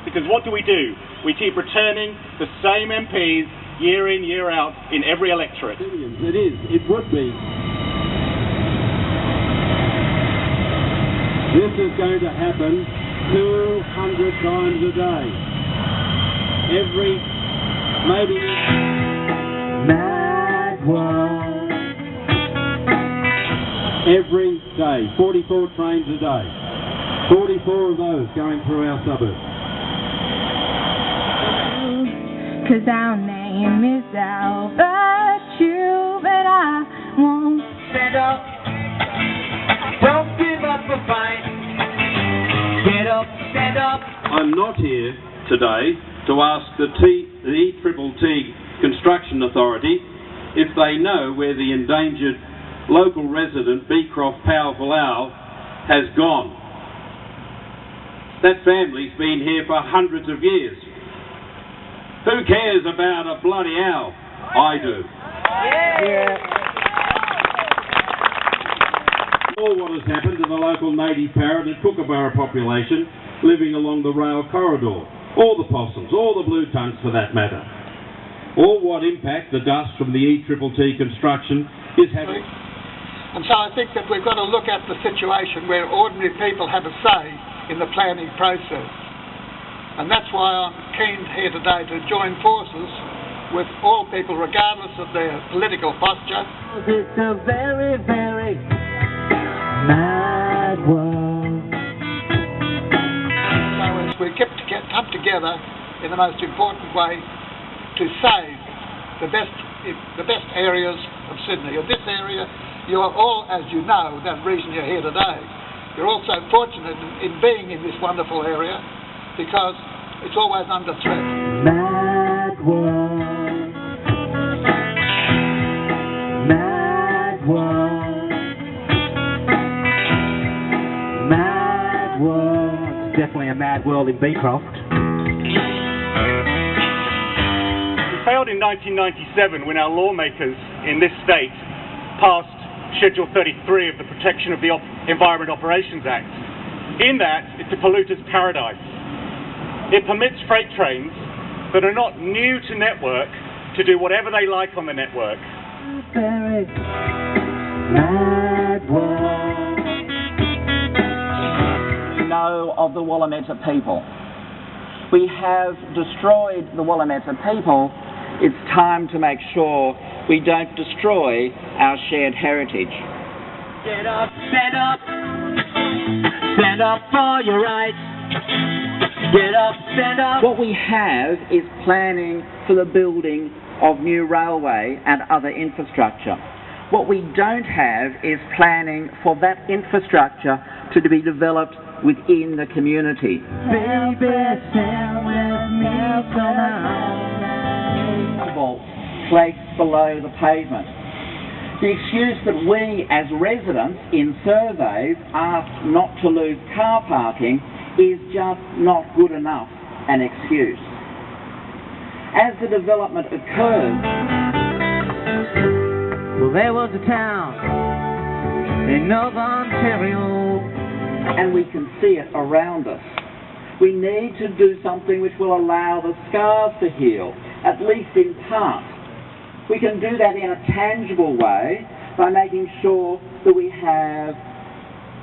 Because what do? We keep returning the same MPs year in, year out in every electorate. It is. It would be. This is going to happen 200 times a day. Maybe... Mad world. Every day. 44 trains a day. 44 of those going through our suburbs. 'Cause our name is our virtue, but I won't stand up. Don't give up the fight. Get up, stand up. I'm not here today to ask the ETTT Construction Authority if they know where the endangered local resident Beecroft powerful owl has gone. That family's been here for hundreds of years. Who cares about a bloody owl? I do. All what has happened to the local native parrot and kookaburra population living along the rail corridor. All the possums, all the blue tongues for that matter. All what impact the dust from the ETTT construction is having. And so I think that we've got to look at the situation where ordinary people have a say in the planning process. And that's why I'm keen here today to join forces with all people, regardless of their political posture. It's a very, very mad world. So as we come together in the most important way to save the best areas of Sydney. In this area, you are all, as you know, that reason you're here today. You're also fortunate in being in this wonderful area, because it's always under threat. Mad world. Mad world. Mad world. It's definitely a mad world in Beecroft. We failed in 1997 when our lawmakers in this state passed Schedule 33 of the Protection of the Environment Operations Act. In that, it's a polluter's paradise. It permits freight trains that are not new to network to do whatever they like on the network. Very mad world. Know of the Willamette people. We have destroyed the Willamette people. It's time to make sure we don't destroy our shared heritage. Stand up, stand up. Stand up for your rights. Get up, stand up. What we have is planning for the building of new railway and other infrastructure. What we don't have is planning for that infrastructure to be developed within the community. Baby, stand with me somehow. Placed below the pavement. The excuse that we as residents in surveys asked not to lose car parking is just not good enough an excuse. As the development occurs... Well, there was a town in North Ontario, and we can see it around us. We need to do something which will allow the scars to heal, at least in part. We can do that in a tangible way by making sure that we have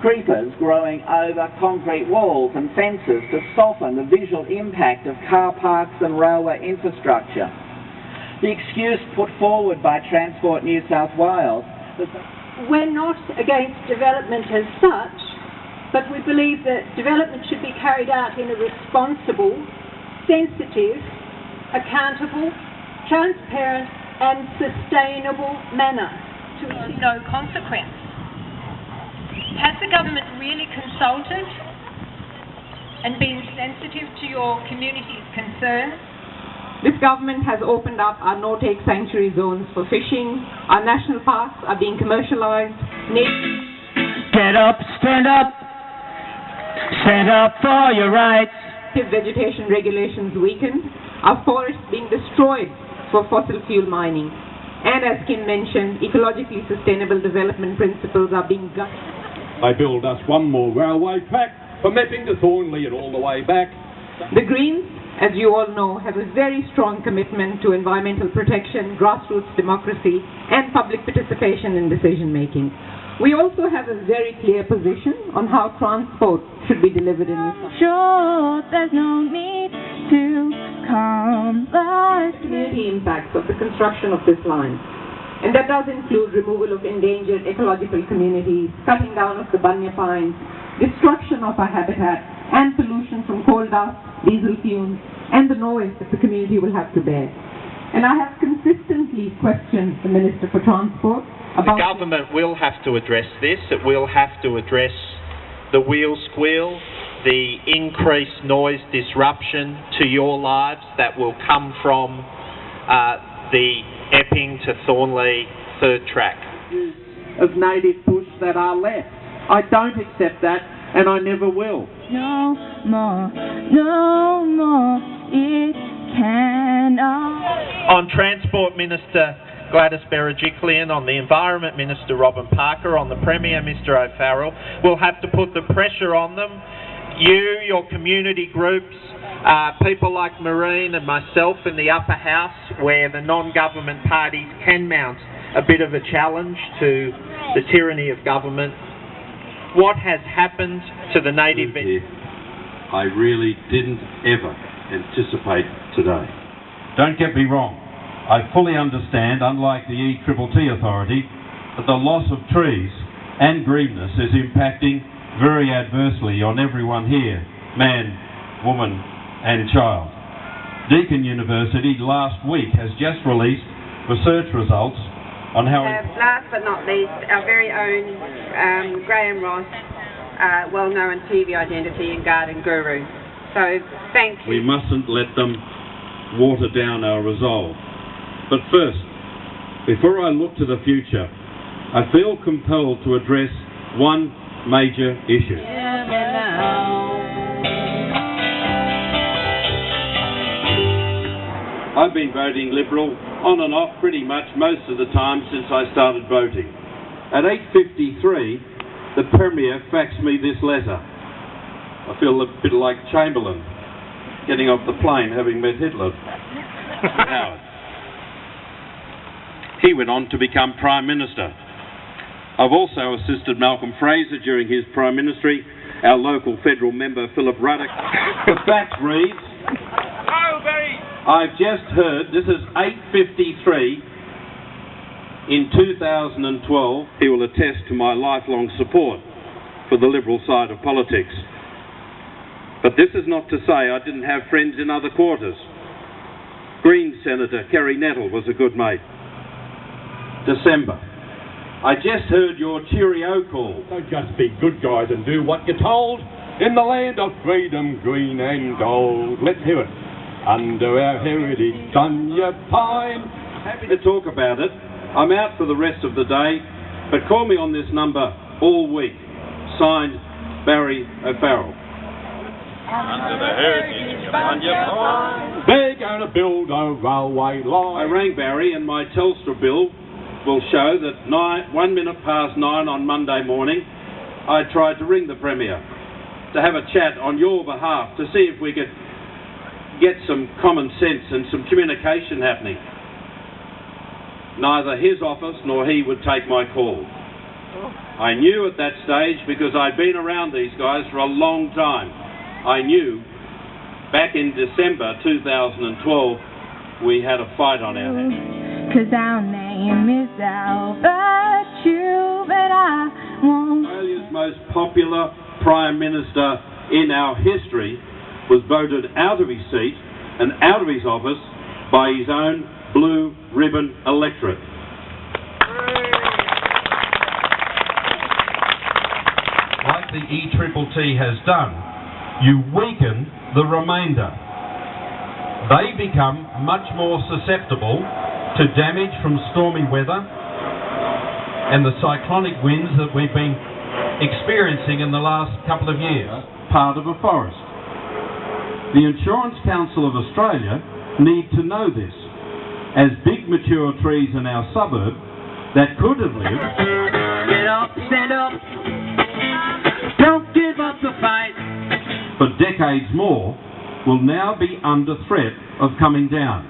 creepers growing over concrete walls and fences to soften the visual impact of car parks and railway infrastructure. The excuse put forward by Transport New South Wales that we're not against development as such, but we believe that development should be carried out in a responsible, sensitive, accountable, transparent and sustainable manner. To no consequence. Has the government really consulted and been sensitive to your community's concerns? This government has opened up our no-take sanctuary zones for fishing. Our national parks are being commercialised. Get up, stand up. Stand up for your rights. Vegetation regulations weakened. Our forests being destroyed for fossil fuel mining. And as Kim mentioned, ecologically sustainable development principles are being gutted. They build us one more railway track from Epping to Thornley and all the way back. The Greens, as you all know, have a very strong commitment to environmental protection, grassroots democracy, and public participation in decision making. We also have a very clear position on how transport should be delivered in this country. Sure, there's no need to compromise. Community impacts of the construction of this line. And that does include removal of endangered ecological communities, cutting down of the bunya pines, destruction of our habitat, and pollution from coal dust, diesel fumes, and the noise that the community will have to bear. And I have consistently questioned the Minister for Transport about... The government will have to address this. It will have to address the wheel squeal, the increased noise disruption to your lives that will come from the Epping to Thornley third track. Of native bush that are left. I don't accept that, and I never will. No more, it cannot. On Transport Minister Gladys Berejiklian, on the Environment Minister Robin Parker, on the Premier Mr O'Farrell, we'll have to put the pressure on them. You, your community groups, people like Maureen and myself in the upper house, where the non-government parties can mount a bit of a challenge to the tyranny of government. What has happened to the native... I really didn't ever anticipate today. Don't get me wrong. I fully understand, unlike the ETTT authority, that the loss of trees and greenness is impacting very adversely on everyone here, man, woman and child. Deakin University last week has just released research results on how... last but not least, our very own Graham Ross, well-known TV identity and garden guru. So, thank you. We mustn't let them water down our resolve. But first, before I look to the future, I feel compelled to address one major issue. I've been voting Liberal on and off pretty much most of the time since I started voting. At 8:53, the Premier faxed me this letter. I feel a bit like Chamberlain getting off the plane having met Hitler. Howard. He went on to become Prime Minister. I've also assisted Malcolm Fraser during his Prime Ministry, our local federal member Philip Ruddock. The fact reads, I've just heard, this is 8:53, in 2012, he will attest to my lifelong support for the Liberal side of politics. But this is not to say I didn't have friends in other quarters. Green Senator Kerry Nettle was a good mate. December. I just heard your cheerio call. Don't just be good guys and do what you're told. In the land of freedom, green and gold. Let's hear it. Under our heritage bunya pine. Happy to talk about it. I'm out for the rest of the day, but call me on this number all week. Signed, Barry O'Farrell. Under the heritage bunya pine. They're going to build a railway line. I rang Barry, and my Telstra bill will show that 1 minute past 9 on Monday morning, I tried to ring the Premier to have a chat on your behalf to see if we could get some common sense and some communication happening. Neither his office nor he would take my call. I knew at that stage, because I'd been around these guys for a long time, I knew back in December 2012 we had a fight on our hands. 'Cause our name is our virtue, but I won't... Australia's most popular Prime Minister in our history was voted out of his seat and out of his office by his own blue ribbon electorate. Like the ETTT has done, you weaken the remainder. They become much more susceptible to damage from stormy weather and the cyclonic winds that we've been experiencing in the last couple of years. Part of a forest. The Insurance Council of Australia need to know this, as big mature trees in our suburb that could have lived... Get up, stand up, don't give up the fight. ...for decades more will now be under threat of coming down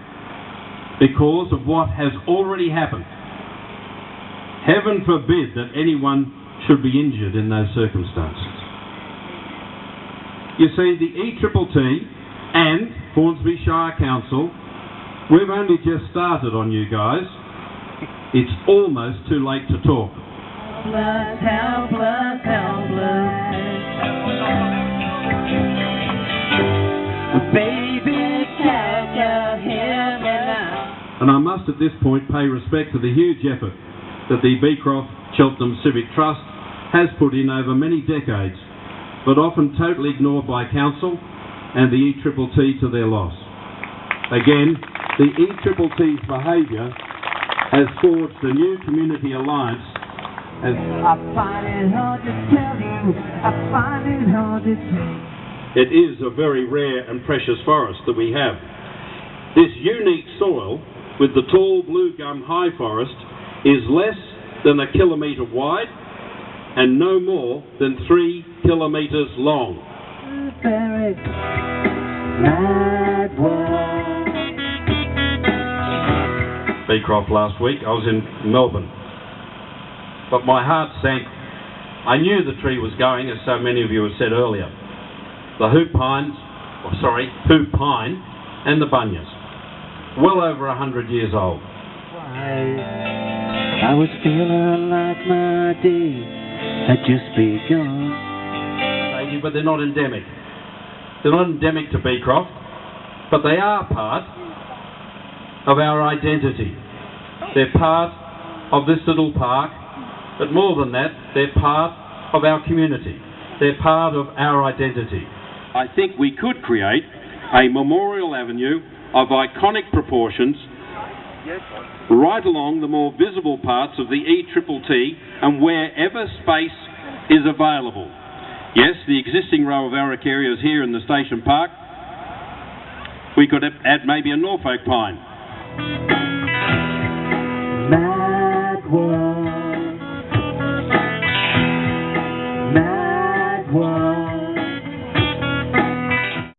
because of what has already happened. Heaven forbid that anyone should be injured in those circumstances. You see, the ETTT and Hornsby Shire Council, we've only just started on you guys. It's almost too late to talk. Helpless, helpless, helpless. Baby, can you hear me now? And I must at this point pay respect to the huge effort that the Beecroft Cheltenham Civic Trust has put in over many decades, but often totally ignored by Council and the ETTT to their loss. Again, the ETTT's behaviour has forged a new community alliance. I find it hard to tell you, I find it hard to tell. It is a very rare and precious forest that we have. This unique soil with the tall blue gum high forest is less than 1 kilometre wide and no more than 3 kilometres long. Very mad world. Beecroft last week, I was in Melbourne, but my heart sank. I knew the tree was going, as so many of you have said earlier. The hoop pine and the bunyas, well over 100 years old. I was feeling like my day had just begun. But they're not endemic. They're not endemic to Beecroft, but they are part of our identity. They're part of this little park, but more than that, they're part of our community. They're part of our identity. I think we could create a memorial avenue of iconic proportions right along the more visible parts of the ETTT and wherever space is available. Yes, the existing row of araucarias here in the station park, we could add maybe a Norfolk pine.